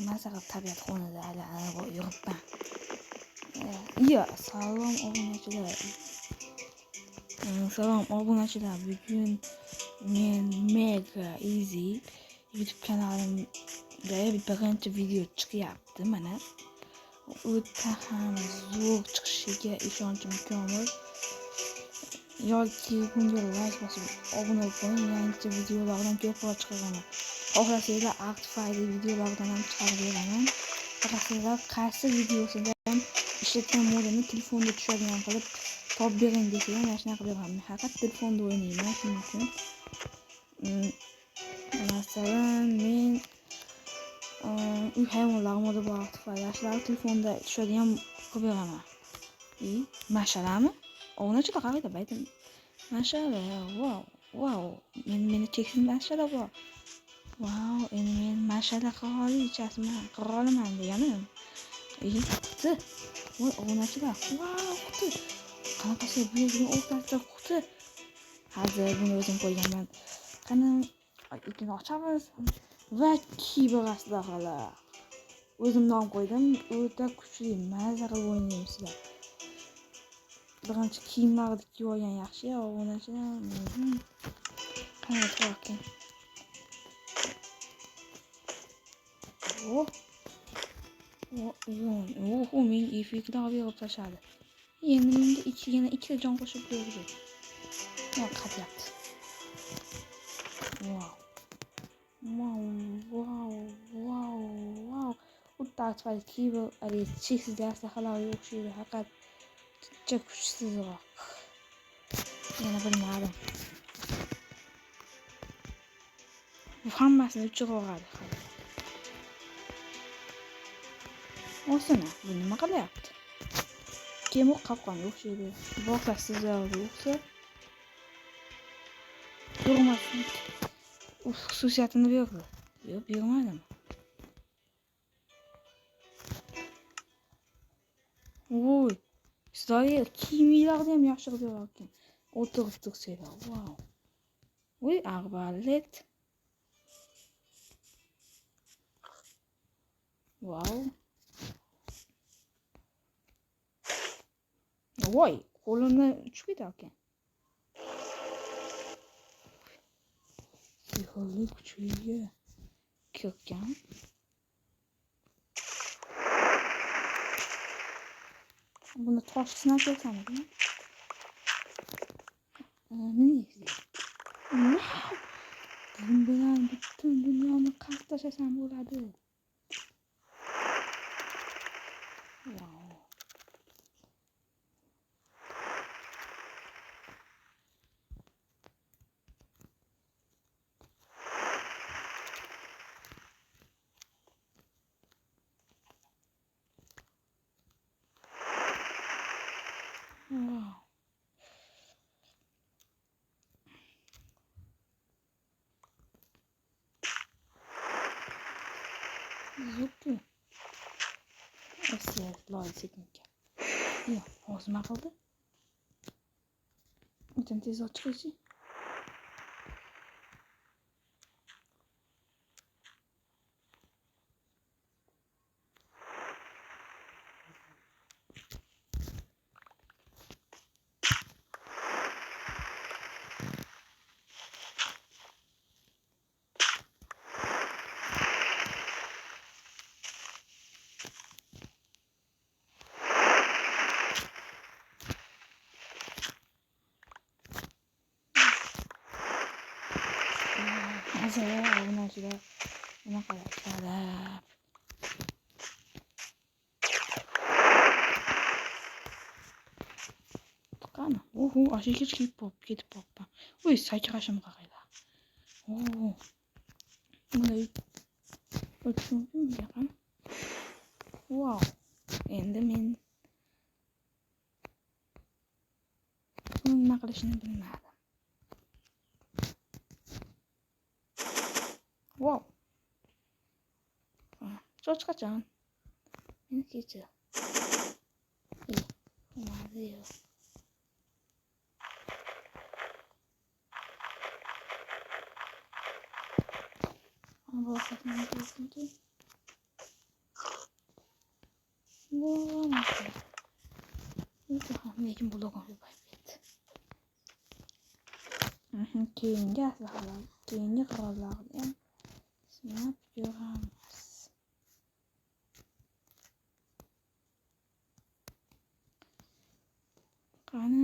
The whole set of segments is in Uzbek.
masalan tabiat qo'ynida aylanib yuribman. Yo, salom obunachilar. Salom obunachilar. Bugun men Mega Easy YouTube kanalimda birinchi video chiqyapti mana. O'ta ham zo'r chiqishiga ishonchim komil. Yoki bunga like bosib obuna bo'ling, yangi videolardan ko'proq chiqaraman. Xohlasanglar Artify videolardan ham chiqarib beraman. Xohlasanglar qaysi videosidan ishlatgan modini telefonda tushadigan qilib top bering desam, mana shunaqa beraman. Faqat telefonda o'ynayman, shuning uchun. Masalan, men uy hayvonlar modi bor Artify yoshlar telefonda tushadigan qilib beraman. Mashalami? Obunachilar qaraydi, baytim. Mashallah, wow. Meni cheksiz mashallah bor. Wow, endi men mashallah qirolichasiman, qiroliman deganim. Quti. Voy, obunachilar. Wow, quti. Qanaqasi bu yerning o'rtasida quti. Hozir buni o'zim qo'yganman. Qani, ikkinchi ochamiz va kiborasida hala. O'zim nom qo'ydim. O'ta kuchli, mazza qilib o'ynaysizlar. Birinchi kiyimlarni kiyib olgan yaxshi, obunachilar. Qani to'g'ri. Men effektni olib berib tashladi. Endi menga yana ikkita jon qo'shib berdi. Qatyapti. Wow. Xuddi Artify keyboard cheksiz aslahalarga o'xshaydi. Faqat kichik kuchsizroq. Yana bilmadim. Bu hammasini o'chiradi. Osona, bu nima qilyapti? Kemur qopqonga o'xshaydi. Boqasizlar o'xsa. Ko'rmasin. Xususiyatini berdi. Yo'q, bermadim. Voy, sizlar kiyimlarni ham yaxshi qilib bergan. O'tirib tursanglar. Wow. Voy, arbalet. Wow. Voy, qo'limdan uchib ketar ekan. Sehrli kuchiga kirgan. Buni tosh sinab ko'rsammi? Nima? Wow. Bu bilan butun dunyoni qirib tashlasam bo'ladi. Wow. Zuppi. Esse loy sekinga. Yo'q, o'zim qildi. O'tin tez ochqichi. Hozir obunachilar nima qilyaptilar? Qani? Ashiga ketib qopman. Voy, sakrashim qaraylar. Bunday o'tishim. Wow. Endi men nima qilishni bilmadim. Wow. Soch qachon? Meni kechir. Mario. Ama bu hakikaten bo'lmasa. Lekin blogim ko'payib ketdi. Keyingi aslahalar, keyingi qurollarni ham sinab ko'ramiz. Qani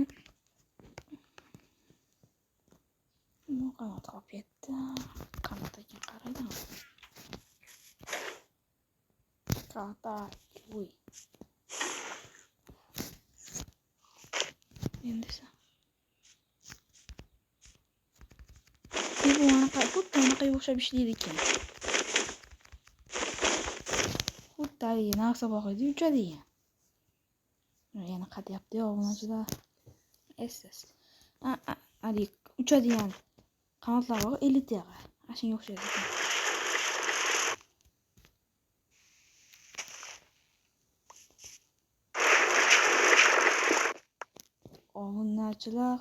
bu qanot qolib ketdi. Qanot ekan qarayman. Kata, uy. Endi esa. Bu anaqa o'xshab ishlaydi ekan. Xuddi narsa bor edi, uchadi ekan. Yana qatyapti-yu, obunachilar. SS. Ali uchadigan qanotlar bor, elitaga. Ashunga o'xshaydi ekan. Obunachilar.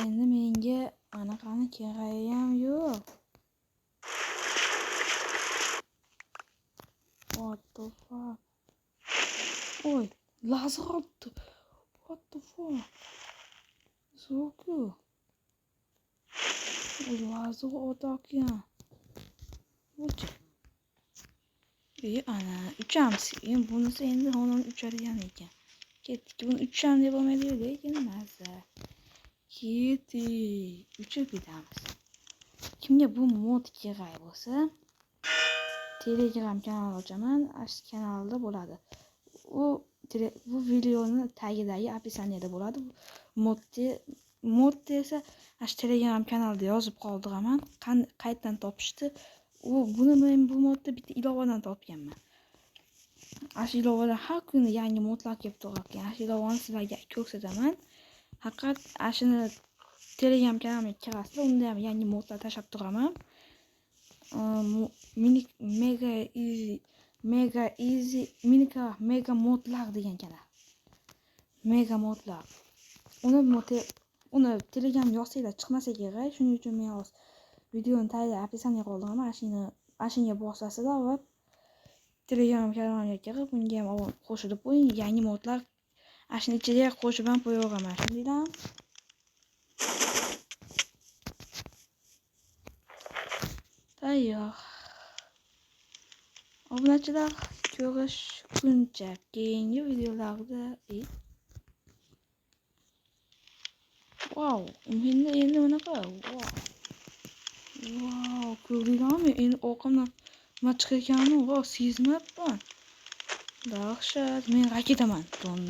Endi menga anaqani keragi ham yo'q. What the fuck? Oy, lazer otdi. What the fuck? Zo'ku. Lazer otakan. O'chi. Ana, uchamiz. Endi bunisi endi xonam uchadigan ekan. Ketdik. Buni ucham deb olmaydi-yu, lekin mazza. Ketdik. Uchib ketamiz. Kimga bu mod kerak bo'lsa, Telegram kanal ochaman. Ash kanalda bo'ladi. Bu videoni tagidagi описаниеda bo'ladi. Mod esa ash Telegram kanalda yozib qoldiraman. Qayerdan topishdi? Buni men bu modni bitta ilovadan topganman. Ash ilovadan har kuni yangi modlar kelib turar ekan. Ash ilovani sizlarga ko'rsataman. Faqat ashini Telegram kanalimga kirasizlar, unda ham yangi modlar tashab turaman. Mega modlar degan kanal. Mega modlar. Uni Telegram yozsanglar chiqmasa kerak. Shuning uchun men hozir videoni tagida описание qoldiraman. Ashunga bosasizlar va Telegram kanalimga kirib, unga ham qo'shilib qo'ying. Yangi modlar ashuni ichiga qo'shib ham qo'yaveraman. Shundaymi? Tayyor. Obunachilar, ko'rishguncha keyingi videolarda. Wow, endi bunaqa. Wow, ko'rdinglarmi? Endi orqamdan nima chiqayotganini sezmabman. Dahshat, men raketaman. Don.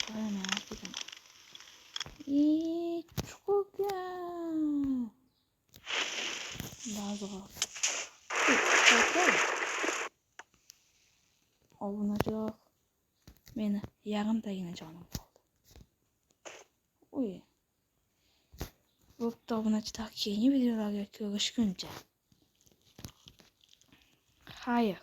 Qarama, raketaman. Chuqurgan. Lazer. Obunachilar. Meni yarimtagina jonim qoldi. Bo'pti, obunachilar, keyingi videolarga ko'rishguncha. Xayr.